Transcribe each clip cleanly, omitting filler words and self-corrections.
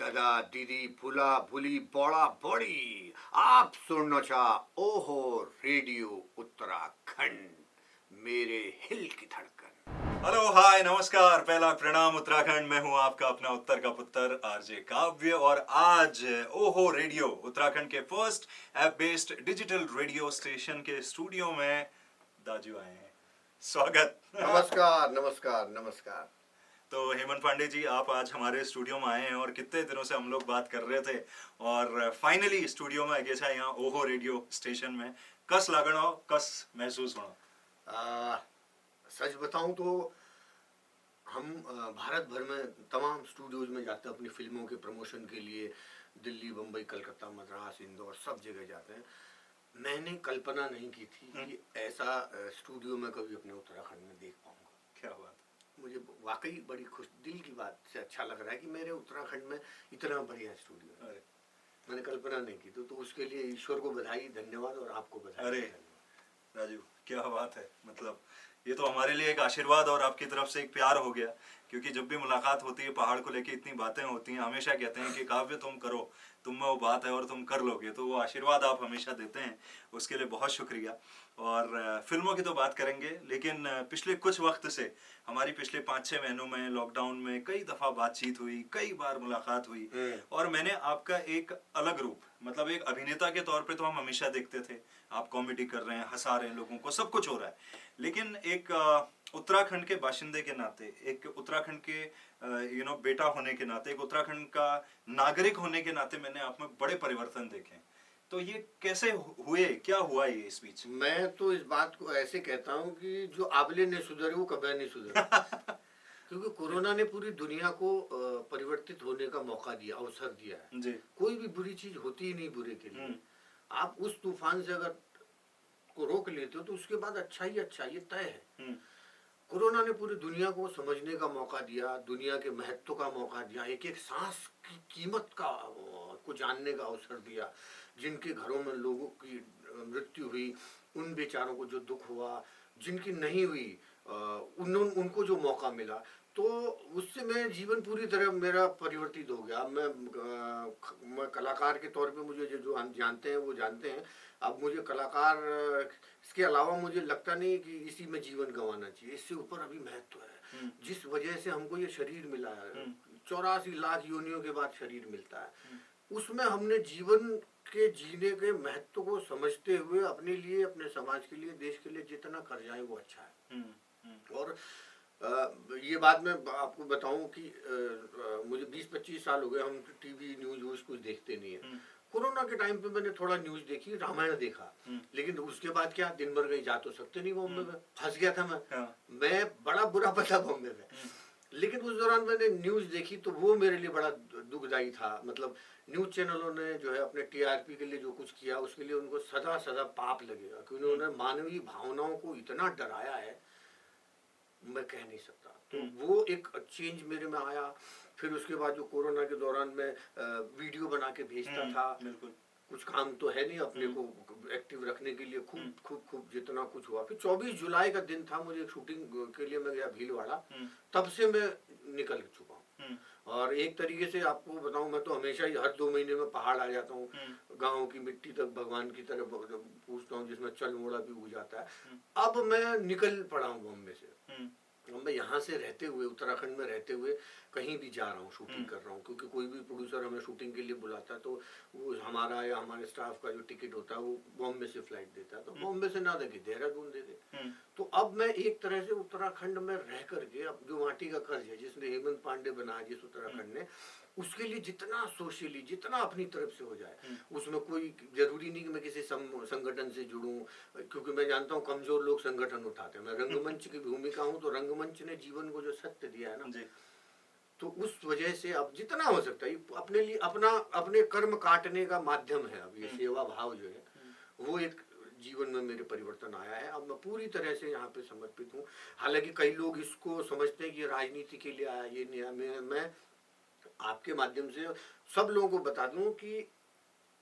दादा दीदी फूला फूली बड़ा बड़ी आप सुनना चाह ओहो रेडियो उत्तराखंड मेरे हिल की धड़कन। हेलो हाय नमस्कार, पहला प्रणाम उत्तराखंड। मैं हूं आपका अपना उत्तर का पुत्र आरजे काव्य और आज ओहो रेडियो उत्तराखंड के first app based digital radio station के स्टूडियो में दाजू आए हैं। स्वागत। नमस्कार नमस्कार नमस्कार। तो हेमंत पांडे जी, आप आज हमारे स्टूडियो में आए हैं और कितने दिनों से हम लोग बात कर रहे थे और फाइनली स्टूडियो में आगे यहाँ ओहो रेडियो स्टेशन में कस लागण हो, कस महसूस होना। सच बताऊं तो हम भारत भर में तमाम स्टूडियोज में जाते हैं अपनी फिल्मों के प्रमोशन के लिए। दिल्ली, बम्बई, कलकत्ता, मद्रास, इंदौर सब जगह जाते हैं। मैंने कल्पना नहीं की थी कि ऐसा स्टूडियो में कभी अपने उत्तराखंड में देख पाऊंगा। क्या बात। मुझे वाकई बड़ी खुश दिल की बात से अच्छा लग रहा है कि मेरे उत्तराखंड में इतना बढ़िया स्टूडियो है। मैंने कल्पना नहीं की तो उसके लिए ईश्वर को बधाई, धन्यवाद और आपको बधाई। अरे राजू, क्या बात है। मतलब ये तो हमारे लिए एक आशीर्वाद और आपकी तरफ से एक प्यार हो गया, क्योंकि जब भी मुलाकात होती है पहाड़ को लेके इतनी बातें होती हैं, हमेशा कहते हैं कि काव्य तुम करो, तुम में वो बात है और तुम कर लोगे। तो वो आशीर्वाद आप हमेशा देते हैं, उसके लिए बहुत शुक्रिया। और फिल्मों की तो बात करेंगे, लेकिन पिछले कुछ वक्त से हमारी पिछले 5-6 महीनों में लॉकडाउन में कई दफ़ा बातचीत हुई, कई बार मुलाकात हुई और मैंने आपका एक अलग रूप, मतलब एक अभिनेता के तौर पे तो हम हमेशा देखते थे आप कॉमेडी कर रहे हैं, हंसा रहे हैं लोगों को, सब कुछ हो रहा है, लेकिन एक उत्तराखंड के बाशिंदे के नाते, एक उत्तराखंड के बेटा होने के नाते, एक उत्तराखंड का नागरिक होने के नाते मैंने आप में बड़े परिवर्तन देखे। तो ये कैसे हुए, क्या हुआ ये इस बीच? मैं तो इस बात को ऐसे कहता हूँ कि जो आबले नहीं सुधरे वो कभी नहीं सुधरे। क्योंकि कोरोना ने पूरी दुनिया को परिवर्तित होने का मौका दिया, अवसर दिया है जी। कोई भी बुरी चीज होती ही नहीं बुरे के लिए। आप उस तूफान से अगर को रोक लेते हो तो उसके बाद अच्छा ही अच्छा, ये तय है। कोरोना ने पूरी दुनिया को समझने का मौका दिया, दुनिया के महत्व का मौका दिया, एक एक सांस की कीमत को जानने का अवसर दिया। जिनके घरों में लोगों की मृत्यु हुई, उन बेचारों को जो दुख हुआ, जिनकी नहीं हुई उनको जो मौका मिला, तो उससे मैं जीवन पूरी तरह मेरा परिवर्तित हो गया। मैं कलाकार के तौर पे मुझे जो जानते हैं वो जानते हैं। अब मुझे कलाकार इसके अलावा मुझे लगता नहीं कि इसी में जीवन गंवाना चाहिए, इससे ऊपर अभी महत्व है। जिस वजह से हमको ये शरीर मिला है, 84 लाख योनियों के बाद शरीर मिलता है, उसमें हमने जीवन के जीने के महत्व को समझते हुए अपने लिए, अपने समाज के लिए, देश के लिए जितना कर जाए वो अच्छा है। और ये बात मैं आपको बताऊं कि मुझे 20-25 साल हो गए, हम टीवी न्यूज कुछ देखते नहीं है। कोरोना के टाइम पे मैंने थोड़ा न्यूज देखी, रामायण देखा, लेकिन उसके बाद क्या, दिन भर कहीं जा तो सकते नहीं बॉम्बे में, फंस गया था मैं बड़ा बुरा पता बॉम्बे में। लेकिन उस दौरान मैंने न्यूज देखी तो वो मेरे लिए बड़ा दुखदायी था। मतलब न्यूज चैनलों ने जो है अपने टीआरपी के लिए जो कुछ किया उसके लिए उनको सदा सदा पाप लगेगा, क्योंकि उन्होंने मानवीय भावनाओं को इतना डराया है, मैं कह नहीं सकता। तो वो एक चेंज मेरे में आया। फिर उसके बाद जो कोरोना के दौरान मैं वीडियो बना के भेजता था, कुछ काम तो है नहीं अपने को एक्टिव रखने के लिए, खूब जितना कुछ हुआ। फिर 24 जुलाई का दिन था, मुझे शूटिंग के लिए मैं गया भीलवाड़ा, तब से मैं निकल चुका हूँ। और एक तरीके से आपको बताऊं, मैं तो हमेशा ही हर 2 महीने में पहाड़ आ जाता हूँ, गाँव की मिट्टी तक भगवान की तरफ पूछता हूँ, जिसमें चल मोड़ा भी उग जाता है। अब मैं निकल पड़ा हूँ बॉम्बे से। मैं यहाँ से रहते हुए, उत्तराखंड में रहते हुए कहीं भी जा रहा हूँ, शूटिंग कर रहा हूँ, क्योंकि कोई भी प्रोड्यूसर हमें शूटिंग के लिए बुलाता है तो वो हमारा या हमारे स्टाफ का जो टिकट होता है वो बॉम्बे से फ्लाइट देता है, तो बॉम्बे से ना देके देहरादून दे दे। तो अब मैं एक तरह से उत्तराखंड में रह करके, अब जो माटी का कर्ज है जिसने हेमंत पांडे बनाया जिस उत्तराखंड ने, उसके लिए जितना सोशली, जितना अपनी तरफ से हो जाए, उसमें कोई जरूरी नहीं कि मैं किसी संगठन से जुड़ूं, क्योंकि मैं जानता हूँ कमजोर लोग संगठन उठाते हैं। मैं रंगमंच की भूमिका हूँ, तो रंगमंच ने जीवन को जो सत्य दिया है ना, तो उस वजह से अब जितना हो सकता है अपने लिए, अपने कर्म काटने का माध्यम है। अब ये सेवा भाव जो है वो एक जीवन में मेरे परिवर्तन आया है। अब मैं पूरी तरह से यहाँ पे समर्पित हूँ। हालांकि कई लोग इसको समझते हैं कि ये राजनीति के लिए आया, ये नहीं। मैं आपके माध्यम से सब लोगों को बता दूं कि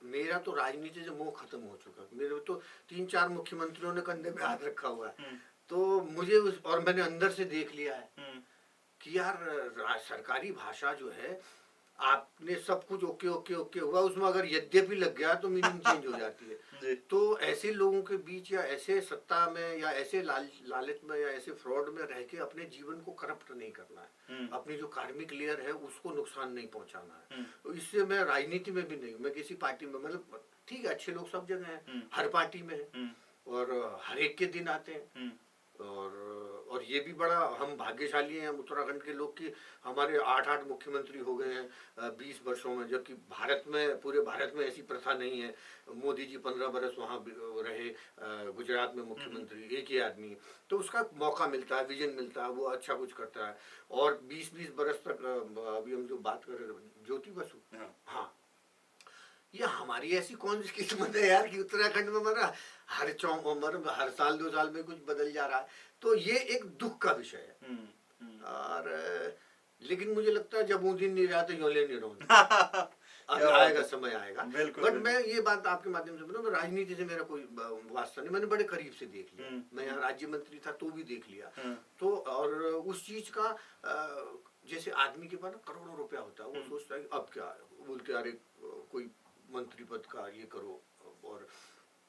मेरा तो राजनीति से मोह खत्म हो चुका। मेरे तो 3-4 मुख्यमंत्रियों ने कंधे पे हाथ रखा हुआ है, तो मुझे और मैंने अंदर से देख लिया है कि यार सरकारी भाषा जो है आपने सब कुछ ओके ओके ओके हुआ, उसमें अगर यद्यपि लग गया तो मीनिंग चेंज हो जाती है। जी। तो ऐसे लोगों के बीच या ऐसे सत्ता में या ऐसे लालच में या ऐसे फ्रॉड में रह के अपने जीवन को करप्ट नहीं करना है, अपनी जो कार्मिक लेयर है उसको नुकसान नहीं पहुंचाना है। तो इससे मैं राजनीति में भी नहीं, मैं किसी पार्टी में, मतलब ठीक है अच्छे लोग सब जगह हैं, हर पार्टी में है और हर एक के दिन आते हैं। और ये भी बड़ा हम भाग्यशाली हैं उत्तराखंड के लोग कि हमारे 8 मुख्यमंत्री हो गए हैं 20 वर्षों में, जबकि भारत में, पूरे भारत में ऐसी प्रथा नहीं है। मोदी जी 15 बरस वहाँ रहे गुजरात में मुख्यमंत्री, एक ही आदमी, तो उसका मौका मिलता है, विजन मिलता है, वो अच्छा कुछ करता है। और 20-20 बरस तक अभी हम जो बात कर रहे हैं ज्योति बसु, हाँ, ये हमारी ऐसी कौन सी किस्मत है यार कि उत्तराखंड में हमारा हर साल 2 साल में कुछ बदल जा रहा है। तो ये एक दुख का विषय है। और लेकिन मुझे लगता है जब वो दिन नहीं जाते यूं ले नहीं रहूंगा। अब आएगा, समय आएगा। बट मैं ये बात आपके माध्यम से बोलूं, राजनीति से मेरा कोई वास्ता नहीं, मैंने बड़े करीब से देख लिया। मैं यहाँ राज्य मंत्री था तो भी देख लिया। तो और उस चीज का जैसे आदमी के पास करोड़ों रुपया होता है, वो सोचता है अब क्या, बोलते अरे कोई मंत्री पद का ये करो, और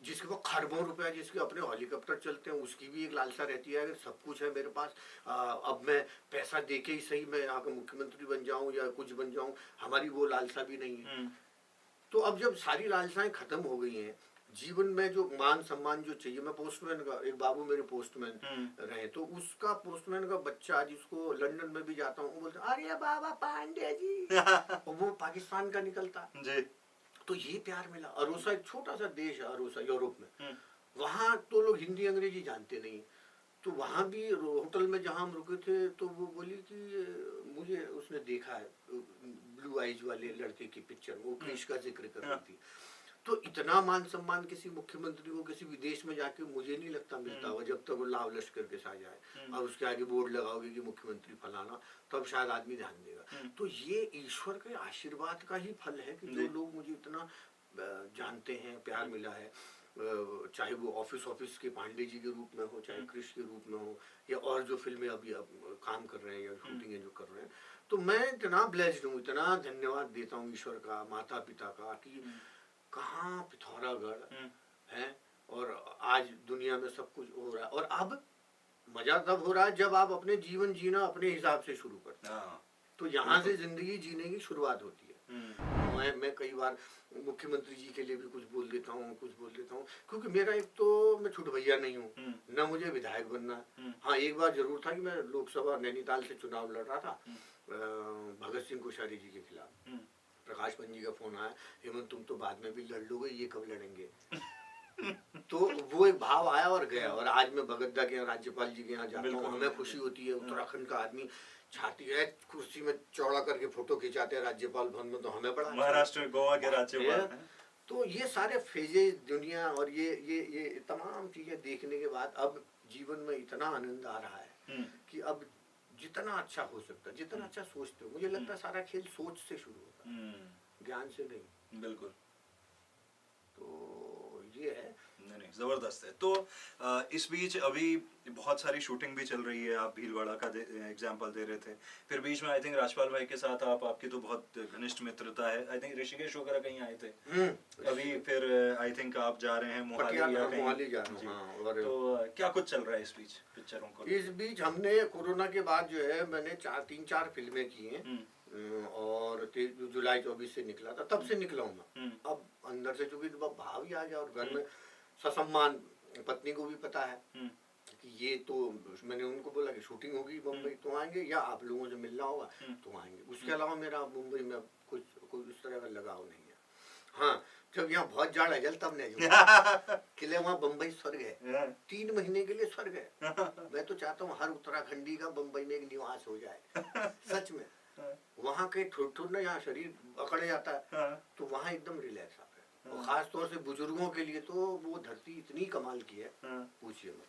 जिसके पास खरबों रुपया, जिसके अपने हेलीकॉप्टर चलते हैं, उसकी भी एक लालसा रहती है, अगर सब कुछ है मेरे पास, अब मैं पैसा दे के ही सही मैं यहाँ का मुख्यमंत्री बन जाऊं या कुछ बन जाऊं, हमारी वो लालसा भी नहीं है। तो अब जब सारी लालसाएं खत्म हो गई हैं, जीवन में जो मान सम्मान जो चाहिए, मैं पोस्टमैन का, एक बाबू मेरे पोस्टमैन रहे, तो उसका पोस्टमैन का बच्चा जिसको लंदन में भी जाता हूँ, वो बोलता अरे बाबा पांडे जी और वो पाकिस्तान का निकलता जी। तो ये प्यार मिला। अरोसा एक छोटा सा देश है, अरोसा यूरोप में, वहाँ तो लोग हिंदी अंग्रेजी जानते नहीं, तो वहाँ भी होटल में जहाँ हम रुके थे, तो वो बोली कि मुझे उसने देखा है ब्लू आइज वाले लड़के की पिक्चर, वो क्रिश का जिक्र कर रही थी। तो इतना मान सम्मान किसी मुख्यमंत्री को किसी विदेश में जाके मुझे नहीं लगता मिलता होगा, जब तक वो लाव लश्कर के साथ जाए और उसके आगे बोर्ड लगाओगे कि मुख्यमंत्री फलाना, तब शायद आदमी ध्यान देगा। तो ये ईश्वर के आशीर्वाद का ही फल है कि जो लोग मुझे इतना जानते हैं, प्यार मिला है, चाहे वो ऑफिस के पांडे जी के रूप में हो, चाहे कृष के रूप में हो, या और जो फिल्में अभी अब काम कर रहे हैं या शूटिंग जो कर रहे हैं, तो मैं इतना ब्लेस्ड हूँ, इतना धन्यवाद देता हूँ ईश्वर का, माता पिता का, कि कहाँ पिथौरागढ़ है और आज दुनिया में सब कुछ हो रहा है। और अब मजा तब हो रहा है जब आप अपने जीवन जीना अपने हिसाब से शुरू करते हैं, तो यहाँ से जिंदगी जीने की शुरुआत होती है। मैं कई बार मुख्यमंत्री जी के लिए भी कुछ बोल देता हूँ, क्योंकि मेरा एक तो मैं छुट भैया नहीं हूँ, न मुझे विधायक बनना। हाँ, एक बार जरूर था कि मैं लोकसभा नैनीताल से चुनाव लड़ रहा था भगत सिंह कोश्यारी जी के खिलाफ। प्रकाश पंजी का फोन आया, हेमंत तुम तो बाद में भी लड़ लोगे, ये कब लड़ेंगे? तो वो एक भाव आया और गया। और आज मैं भगत दा के यहाँ, राज्यपाल जी के यहाँ जाता हूँ, हमें खुशी होती है। उत्तराखंड का आदमी छाती है कुर्सी में चौड़ा करके फोटो खिंचाते हैं राज्यपाल भवन में, तो हमें बड़ा महाराष्ट्र गोवा के राज्यपाल। तो ये सारे फेजेस दुनिया और ये तमाम चीजें देखने के बाद अब जीवन में इतना आनंद आ रहा है कि अब जितना अच्छा हो सकता है, जितना अच्छा सोचते हो, मुझे लगता है सारा खेल सोच से शुरू होता है, ज्ञान से नहीं। बिल्कुल। तो ये है। नहीं, जबरदस्त है। तो इस बीच अभी बहुत सारी शूटिंग भी चल रही है, आप भीलवाड़ा का एग्जांपल दे रहे थे, फिर बीच में आई थिंक राजपाल भाई के साथ आपकी तो बहुत घनिष्ठ मित्रता है, आई थिंक ऋषिकेश वगैरह कहीं आए थे, अभी फिर आई थिंक आप जा रहे हैं मोहाली या कहीं। मोहाली जा रहे हैं। तो क्या कुछ चल रहा है इस बीच पिक्चरों को? इस बीच हमने कोरोना के बाद जो है, मैंने 3-4 फिल्में की हैं, और जुलाई 24 से निकला था, तब से निकला हूँ मैं। अब अंदर से चूंकि भाव ही आ गया, और घर में ससम्मान, पत्नी को भी पता है कि ये तो, मैंने उनको बोला कि शूटिंग होगी मुंबई तो आएंगे, या आप लोगों से मिलना होगा तो आएंगे। उसके अलावा मेरा मुंबई में कोई उस तरह का लगाव नहीं है। हाँ, जब यहाँ बहुत जाड़ है जल तब नहीं किले, वहाँ बम्बई स्वर्ग है, 3 महीने के लिए स्वर्ग है। मैं तो चाहता हूँ हर उत्तराखंडी का बम्बई में एक निवास हो जाए, सच में। वहाँ के थोड़ा ना, यहाँ शरीर अकड़ जाता है, तो वहाँ एकदम रिलैक्स आता है। और खास तौर से बुजुर्गों के लिए तो वो धरती इतनी कमाल की है, पूछिए मत।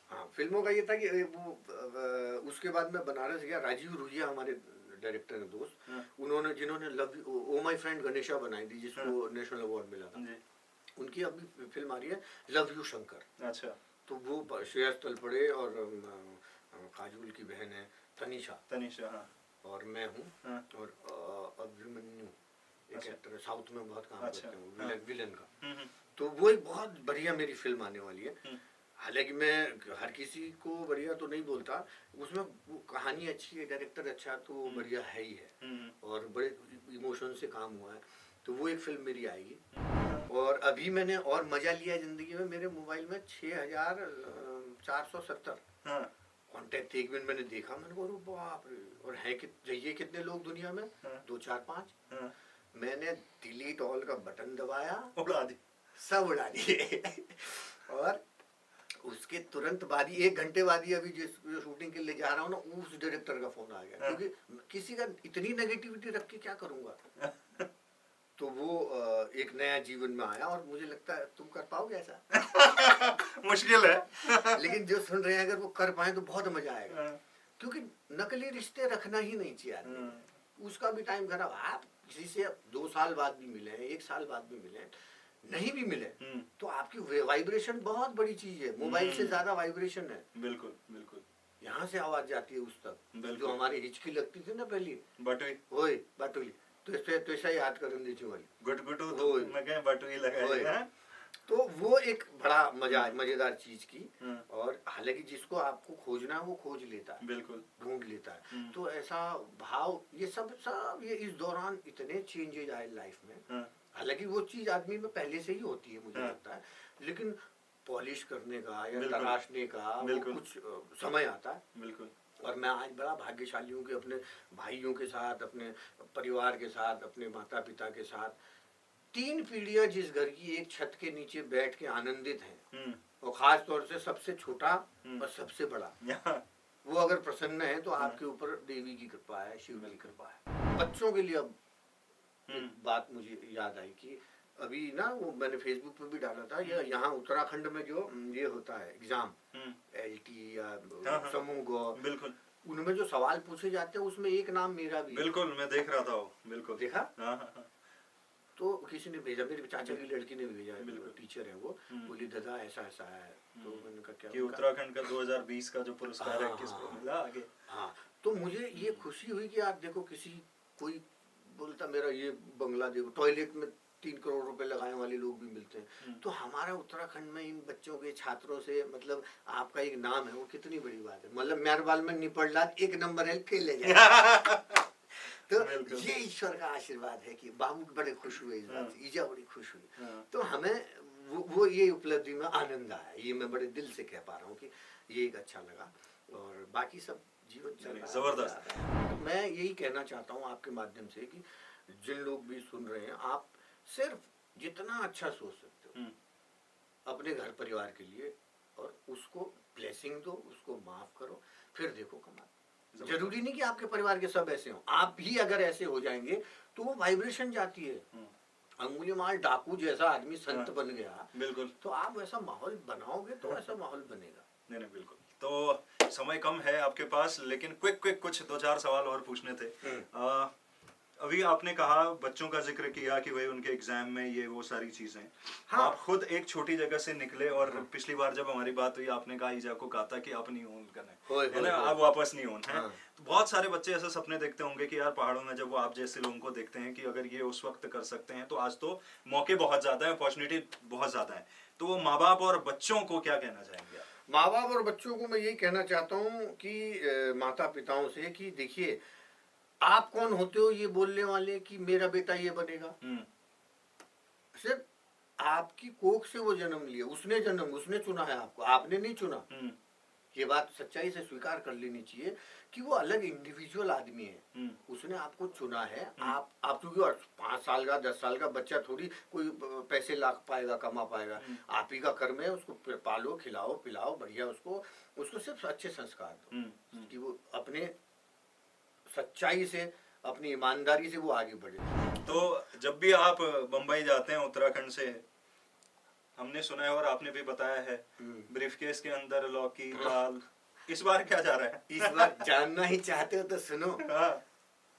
हाँ, फिल्मों का ये था कि वो उसके बाद मैं बनारस गया, राजीव रुहिया हमारे डायरेक्टर हैं दोस्त, उन्होंने जिन्होंने love oh my friend Ganesha बनाई थी, जिसको नेशनल अवार्ड मिला था, उनकी अभी फिल्म आ रही है लव यू शंकर। अच्छा। तो वो श्रेयस तलपड़े और काजोल की बहन है तनिषा। हाँ। और मैं हूँ, हाँ। और अभिमन्यु एक अच्छा। एक्टर है, साउथ में बहुत काम अच्छा, करते हैं, हाँ। विलन का। हम्म, तो वो एक बहुत बढ़िया मेरी फिल्म आने वाली है। हम्म, हालांकि मैं हर किसी को बढ़िया तो नहीं बोलता, उसमें वो कहानी अच्छी है, डायरेक्टर अच्छा, तो वो बढ़िया है ही है, हम्म, और बड़े इमोशन से काम हुआ है। तो वो एक फिल्म मेरी आएगी। हाँ। और अभी मैंने और मजा लिया जिंदगी में, मेरे मोबाइल में 6470 हाँ, कॉन्टैक्ट एक मिनट मैंने देखा, मैंने कहा अरे बाप रे, और है कि जाइए कितने लोग दुनिया में, हाँ। 2 4 5। हाँ, मैंने डिलीट ऑल का बटन दबाया, उड़ा दी। सब उड़ा दिए। और उसके तुरंत बाद ही 1 घंटे बाद ही अभी जिस जो शूटिंग के लिए जा रहा हूँ ना, उस डायरेक्टर का फोन आ गया, हाँ। क्योंकि किसी का इतनी नेगेटिविटी रख के क्या करूंगा। तो वो एक नया जीवन में आया, और मुझे लगता है तुम कर पाओगे ऐसा। मुश्किल है। लेकिन जो सुन रहे हैं अगर वो कर पाए तो बहुत मजा आएगा, हाँ, क्योंकि नकली रिश्ते रखना ही नहीं चाहिए आदमी हाँ। को। उसका भी टाइम खराब, आप किसी से 2 साल बाद भी मिले, 1 साल बाद भी मिले, नहीं भी मिले, तो आपकी वाइब्रेशन बहुत बड़ी चीज है, मोबाइल से ज्यादा वाइब्रेशन है। बिल्कुल बिल्कुल। यहाँ से आवाज जाती है उस तक, बिल्कुल। जो हमारी हिचकी लगती थी ना पहले, बटुई ओए बाटुली, तो ऐसा याद करन दीजिए वाली। गुटगुटू ओए। मैं कहीं बटुई लगाई ओए। है। तो वो एक बड़ा मजेदार चीज की। हाँ। और हालांकि जिसको आपको खोजना है वो खोज लेता है, बिल्कुल। ढूंढ लेता है। तो ऐसा भाव, ये सब ये इस दौरान इतने चेंजेज आए लाइफ में। हाँ। हालांकि वो चीज आदमी में पहले से ही होती है मुझे हाँ। लगता है, लेकिन पॉलिश करने का या बिल्कुल। तराशने का वो बिल्कुल। कुछ समय आता है। बिल्कुल। और मैं आज बड़ा भाग्यशाली हूँ कि अपने भाइयों के साथ, अपने परिवार के साथ, अपने माता पिता के साथ 3 पीढ़ियां जिस घर की एक छत के नीचे बैठ के आनंदित हैं, और खास तौर से सबसे छोटा और सबसे बड़ा, वो अगर प्रसन्न है तो आपके ऊपर देवी की कृपा है, शिव की कृपा है। बच्चों के लिए अब एक बात मुझे याद आई कि अभी ना वो मैंने फेसबुक पे भी डाला था, ये यहाँ उत्तराखंड में जो ये होता है एग्जाम, LT या हाँ। समूह गौ, बिल्कुल। उनमें जो सवाल पूछे जाते हैं उसमें एक नाम मेरा भी है। बिल्कुल मैं देख रहा था वो। बिल्कुल देखा? हाँ हाँ हाँ। तो किसी ने भेजा, मेरे चाचा की लड़की ने भेजा, बिल्कुल। टीचर है वो, बोली दादा ऐसा ऐसा है। तो मैंने कहा क्या कि उत्तराखंड का 2020 का जो पुरस्कार है किसको मिला आगे। हाँ, तो मुझे ये खुशी हुई कि यार देखो, किसी कोई बोलता मेरा ये बंगला देखो, टॉयलेट में 3 करोड़ रुपए लगाने वाले लोग भी मिलते हैं। तो हमारा उत्तराखंड में इन बच्चों के छात्रों से मतलब आपका एक नाम है, वो कितनी बड़ी बात है। मतलब म्यारबाल में निपड़लात 1 नंबर है, फेल है। तो ये ईश्वर का आशीर्वाद है कि बाबू बड़े खुश हुए इस बात से, ईजा बड़ी खुश हुई। तो हमें वो ये उपलब्धि में आनंद आया, ये मैं बड़े दिल से कह पा रहा हूँ कि ये एक अच्छा लगा। और बाकी सब जीवन चल रहा है जबरदस्त। मैं यही कहना चाहता हूँ आपके माध्यम से कि जिन लोग भी सुन रहे हैं, आप सिर्फ जितना अच्छा सोच सकते हो अपने घर परिवार के लिए, और उसको ब्लेसिंग दो, उसको माफ करो, फिर देखो कमाल। जरूरी नहीं कि आपके परिवार के सब ऐसे हों, आप भी अगर ऐसे हो जाएंगे तो वो वाइब्रेशन जाती है। अंगुलीमाल डाकू जैसा आदमी संत बन गया, बिल्कुल, तो आप वैसा माहौल बनाओगे तो ऐसा माहौल बनेगा। नहीं नहीं बिल्कुल। तो समय कम है आपके पास, लेकिन क्विक कुछ 2-4 सवाल और पूछने थे। अभी आपने कहा, बच्चों का जिक्र किया कि भाई उनके एग्जाम में ये वो सारी चीजें। हाँ। आप खुद एक छोटी जगह से निकले, और पिछली बार जब हमारी बात हुई आपने कहा ईजा को कहा था कि आप नहीं ओन करना है ना, आप वापस नहीं ओन है। तो बहुत सारे बच्चे ऐसे सपने देखते होंगे कि यार पहाड़ों में जब वो आप जैसे लोगों को देखते हैं कि अगर ये उस वक्त कर सकते हैं, तो आज तो मौके बहुत ज्यादा है, अपॉर्चुनिटी बहुत ज्यादा है। तो वो माँ बाप और बच्चों को क्या कहना चाहेंगे? माँ बाप और बच्चों को मैं यही कहना चाहता हूँ कि माता पिताओं से कि देखिए, आप कौन होते हो ये बोलने वाले कि मेरा बेटा ये बनेगा। सिर्फ आपकी कोख से वो जन्म लिया, उसने चुना है आपको, आपने नहीं चुना। ये बात सच्चाई से स्वीकार कर लेनी चाहिए कि वो अलग इंडिविजुअल आदमी है। उसने आपको चुना है। आप क्योंकि 5 साल का 10 साल का बच्चा थोड़ी कोई पैसे ला पाएगा, कमा पाएगा। आप ही का कर्म है, उसको पालो, खिलाओ, पिलाओ, बढ़िया उसको सिर्फ अच्छे संस्कार दो कि वो अपने सच्चाई से, अपनी ईमानदारी से वो आगे बढ़े। तो जब भी आप बम्बई जाते हैं उत्तराखंड से, हमने सुना है और आपने भी बताया है, ब्रीफकेस के अंदर लौकी दाल, इस बार क्या जा रहा है? इस बार जानना ही चाहते हो तो सुनो।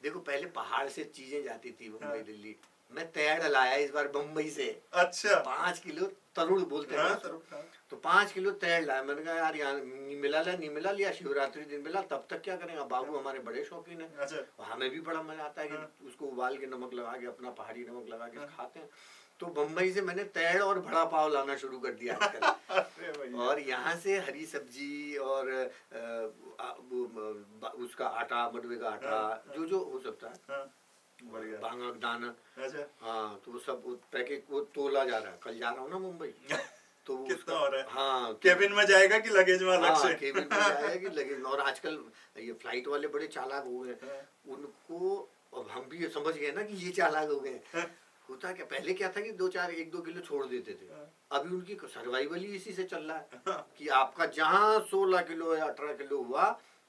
देखो पहले पहाड़ से चीजें जाती थी मुंबई दिल्ली, मैं तैयार लाया इस बार बम्बई से। अच्छा 5 किलो तरुण बोलते हैं हाँ, ना, तरुण, हाँ। तो 5 किलो तैयार लाया। मैंने कहा यार यहाँ नहीं मिला लिया, शिवरात्रि दिन मिला, तब तक क्या करेंगे। बाबू हमारे बड़े शौकीन है, अच्छा हमें भी बड़ा मजा आता है कि उसको उबाल के नमक लगा के, अपना पहाड़ी नमक लगा के खाते हैं। तो बम्बई से मैंने तैड़ और बड़ा पाव लाना शुरू कर दिया आजकल। अरे भैया। और यहाँ से हरी सब्जी और उसका आटा, मडवे का आटा, जो जो हो सकता है, हाँ, बढ़िया। बांगक दाना, अच्छा हाँ, तो वो सब पैकेट वो तोला जा रहा है। कल जा रहा हूँ ना मुंबई, तो वो कितना हो रहा है? हाँ, केबिन में जाएगा कि लगेज में अलग से? केबिन में जाएगा कि लगेज में। और आजकल ये फ्लाइट वाले बड़े चालाक हो गए, उनको अब हम भी ये समझ गए ना कि ये चालाक हो गए। होता क्या, पहले क्या था कि 1-2 किलो छोड़ देते थे, अभी उनकी सर्वाइवल ही इसी से चल रहा है कि आपका जहाँ 16 किलो या 18 किलो हुआ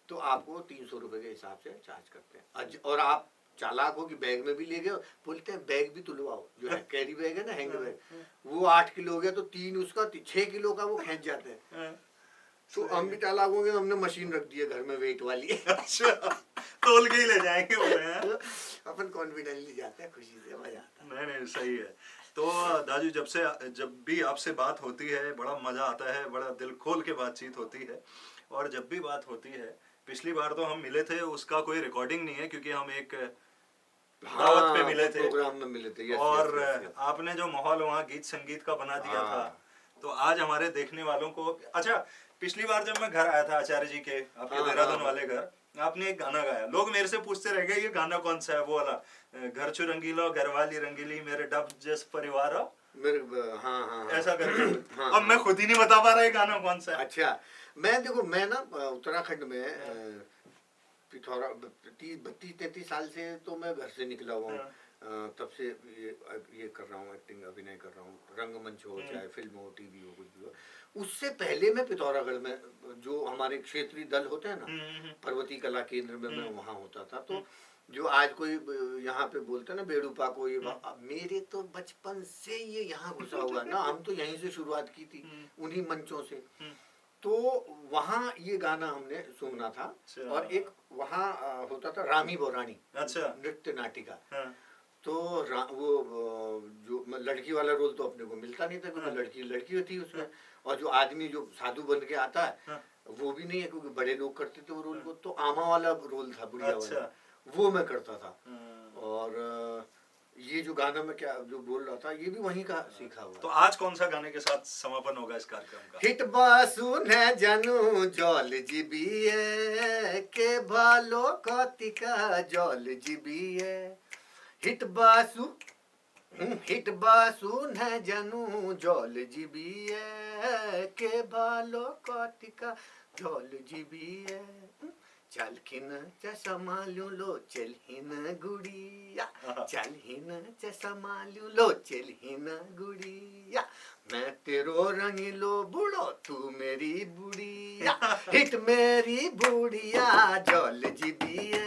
तो आपको 300 रुपए के हिसाब से चार्ज करते हैं। और आप चालाक हो कि बैग में भी ले गए, बोलते हैं बैग भी तुलवाओ, जो है कैरी बैग है ना, हैंग बैग, वो 8 किलो हो गया तो 3 उसका 6 किलो का वो खींच जाते हैं। तो हम भी चालाक होंगे, हमने मशीन रख दी है घर में वेट वाली। अच्छा तोल के ही ले जाएंगे बोले हैं। अपन कॉन्फिडेंटली जाते हैं, खुशी से मजा आता है। नहीं सही है। तो दाजू जब भी आपसे बात होती है बड़ा मजा आता है, बड़ा दिल खोल के बातचीत होती है। और जब भी बात होती है, पिछली बार तो हम मिले थे, उसका कोई रिकॉर्डिंग नहीं है क्योंकि हम एक दावत पे मिले थे, प्रोग्राम में मिले थे। और आपने जो माहौल वहाँ गीत संगीत का बना दिया था, तो आज हमारे देखने वालों को, अच्छा पिछली बार जब मैं घर आया था आचार्य जी के, आपके देहरादून वाले घर, आपने एक गाना गाया, लोग मेरे से पूछते रह गए ये गाना कौन सा है, वो वाला घर चु रंगीलो घरवाली रंगीली मेरे डब जस परिवार मेरे, हाँ, ऐसा करके। अब मैं खुद ही नहीं बता पा रहा ये गाना कौन सा है। अच्छा, मैं देखो, मैं ना उत्तराखंड में पिथौरा 32-33 साल से तो मैं घर से निकला हुआ हूँ। तब से ये कर रहा हूँ, एक्टिंग, अभिनय कर रहा हूँ, रंगमंच हो चाहे फिल्म हो, टीवी हो, कुछ भी हो। उससे पहले मैं पिथौरागढ़ में, जो हमारे क्षेत्रीय दल होते हैं ना, पर्वतीय कला केंद्र में, मैं वहाँ होता था। तो जो आज कोई यहाँ पे बोलते हैं ना बेड़ूपा को, ये मेरे तो बचपन से ये यहाँ घुसा हुआ ना, हम तो यहीं से शुरुआत की थी, उन्हीं मंचों से। तो वहाँ ये गाना हमने सुना था। और एक वहाँ होता था रामी बोरानी, अच्छा नृत्य नाटिका। तो वो जो लड़की वाला रोल तो अपने को मिलता नहीं था क्योंकि लड़की होती है उसमें, और जो आदमी जो साधु बन के आता है वो भी नहीं है क्योंकि बड़े लोग करते थे वो रोल को। तो आमा वाला रोल था, बुढ़िया वाला, वो मैं करता था। और ये जो गाना मैं क्या जो बोल रहा था, ये भी वहीं का सीखा हुआ। तो आज कौन सा गाने के साथ समापन होगा इस कार्यक्रम का? हिट बासु न जानू जल जीबिए के भालो कतिका जल जीबिए, हिट बासु न जानू जल जीबिए के भालो कतिका जल जीबिए, चलखिन चसमालू लो चलहिन गुड़िया, चलहिन चसमालू लो चलहिन गुड़िया, मैं तेरो रंगीलो बूढ़ो तू मेरी बुढ़िया, हिट मेरी बुढ़िया जल जीबिए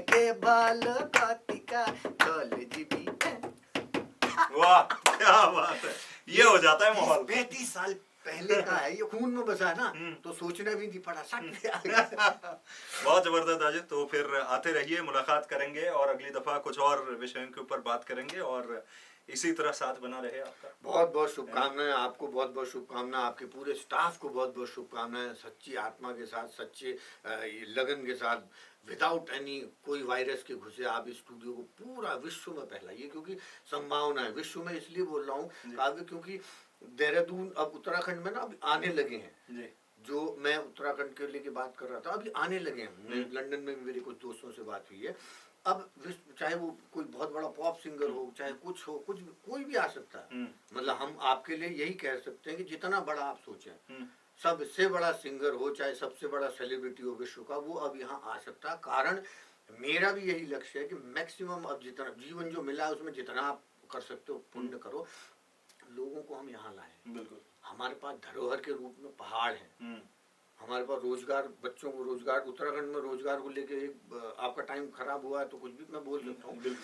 के बाल कातिका जल जीबिए। वाह क्या बात है, ये हो जाता है माहौल। 35 साल पहले का है, ये खून में बसा ना, तो सोचना भी नहीं पड़ा, बहुत जबरदस्त दाजू। तो फिर आते रहिए, मुलाकात करेंगे और अगली दफा कुछ और विषयों के ऊपर बात करेंगे, और इसी तरह साथ बना रहे आपका। बहुत बहुत शुभकामनाएं आपको, बहुत बहुत शुभकामनाएं आपके पूरे स्टाफ को, बहुत बहुत शुभकामनाएं। सच्ची आत्मा के साथ, सच्चे लगन के साथ, विदाउट एनी कोई वायरस के घुसे आप इस स्टूडियो को पूरा विश्व में फैलाइए, क्योंकि संभावना है विश्व में। इसलिए बोल रहा हूँ काव्य, क्योंकि देहरादून अब उत्तराखंड में ना अभी आने लगे हैं जी। जो मैं उत्तराखंड के लेके बात कर रहा था, अभी आने लगे हैं। लंदन में भी मेरे कुछ दोस्तों से बात हुई है। अब चाहे वो कोई बहुत बड़ा पॉप सिंगर हो, चाहे कुछ हो, कुछ कोई भी आ सकता है। मतलब हम आपके लिए यही कह सकते हैं कि जितना बड़ा आप सोचें, सबसे बड़ा सिंगर हो, चाहे सबसे बड़ा सेलिब्रिटी हो विश्व का, वो अब यहाँ आ सकता है। कारण मेरा भी यही लक्ष्य है कि मैक्सिमम अब जितना जीवन जो मिला है उसमें जितना आप कर सकते हो पुण्य करो, लोगों को हम यहाँ लाएं। बिल्कुल, हमारे पास धरोहर के रूप में पहाड़ है, हमारे पास रोजगार, बच्चों को रोजगार, उत्तराखंड में रोजगार को लेके एक आपका टाइम खराब हुआ है तो कुछ भी मैं बोल सकता हूँ।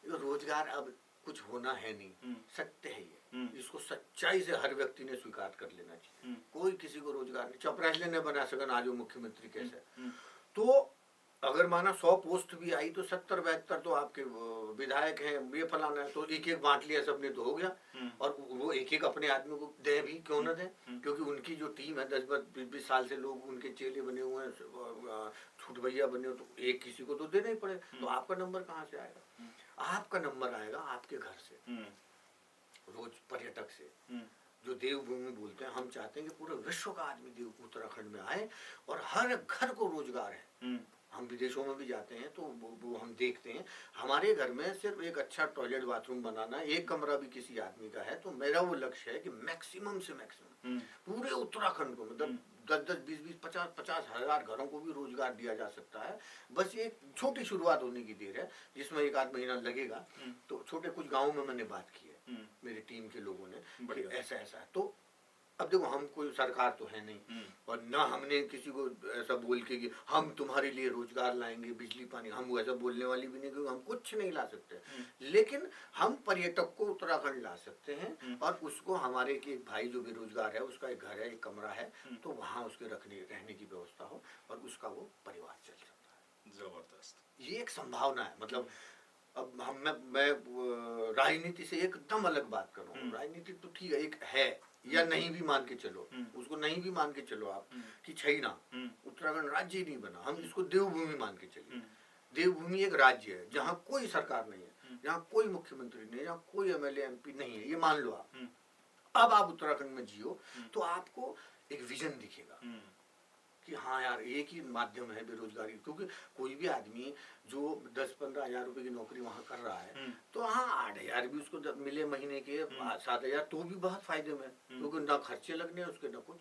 रोजगार अब कुछ होना है नहीं, सत्य है ये, इसको सच्चाई से हर व्यक्ति ने स्वीकार कर लेना चाहिए। कोई किसी को रोजगार नहीं, चपरासी ने बना सकन आज वो मुख्यमंत्री कैसे। तो अगर माना 100 पोस्ट भी आई तो 70-72 तो आपके विधायक हैं, ये फलाना है, तो एक एक बांट लिया सबने तो हो गया। और वो एक एक अपने आदमी को दें भी क्यों न दें, क्योंकि उनकी जो टीम है 10-20 साल से लोग उनके चेले बने हुए हैं, छूट भैया बने हो, तो एक किसी को तो देना ही पड़े। तो आपका नंबर कहाँ से आएगा? आपका नंबर आएगा आपके घर से, रोज पर्यटक से, जो देवभूमि बोलते हैं। हम चाहते हैं कि पूरे विश्व का आदमी देव उत्तराखंड में आए और हर घर को रोजगार है। हम विदेशों में भी जाते हैं तो वो हम देखते हैं, हमारे घर में सिर्फ एक अच्छा टॉयलेट बाथरूम बनाना, एक कमरा भी किसी आदमी का है, तो मेरा वो लक्ष्य है कि मैक्सिमम से मैक्सिमम पूरे उत्तराखंड को, मतलब 10-10, 20-20, 50-50 हजार घरों को भी रोजगार दिया जा सकता है। बस ये एक छोटी शुरुआत होने की देर है, जिसमें 1-8 महीना लगेगा। तो छोटे कुछ गाँव में मैंने बात की है मेरी टीम के लोगों ने, ऐसा ऐसा है। तो अब देखो, हम कोई सरकार तो है नहीं, और ना हमने किसी को ऐसा बोल के कि हम तुम्हारे लिए रोजगार लाएंगे, बिजली पानी, हम वो ऐसा बोलने वाली भी नहीं, क्योंकि हम कुछ नहीं ला सकते। लेकिन हम पर्यटक को उत्तराखंड ला सकते हैं, और उसको हमारे के एक भाई जो बेरोजगार है, उसका एक घर है, एक कमरा है, तो वहाँ उसके रहने की व्यवस्था हो और उसका वो परिवार चल सकता है। जबरदस्त, ये एक संभावना है। मतलब अब मैं राजनीति से एकदम अलग बात कर रहा हूँ। राजनीति तो ठीक है, एक है या नहीं भी मान के चलो, उसको नहीं भी मान के चलो आप कि छैना उत्तराखंड राज्य ही नहीं बना, हम इसको देवभूमि मान के चलिए। देवभूमि एक राज्य है जहाँ कोई सरकार नहीं है, जहाँ कोई मुख्यमंत्री नहीं है, जहाँ कोई MLA MP नहीं है, ये मान लो आप। अब आप उत्तराखंड में जियो तो आपको एक विजन दिखेगा कि हाँ यार, एक ही माध्यम है बेरोजगारी। क्योंकि कोई भी आदमी जो 10-15 हजार रुपए की नौकरी वहाँ कर रहा है, तो हाँ 8 हजार भी उसको मिले महीने के, 7 हजार, तो भी बहुत फायदे में, क्योंकि ना खर्चे लगने उसके ना कुछ।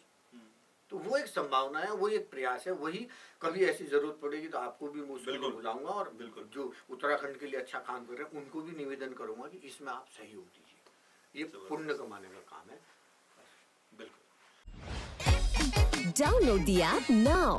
तो वो एक संभावना है, वो एक प्रयास है। वही कभी ऐसी जरूरत पड़ेगी तो आपको भी मुझे बुलाऊंगा, और बिल्कुल जो उत्तराखंड के लिए अच्छा काम कर रहे हैं उनको भी निवेदन करूंगा कि इसमें आप सहयोग दीजिए। ये पुण्य कमाने का काम है। बिल्कुल। Download the app now.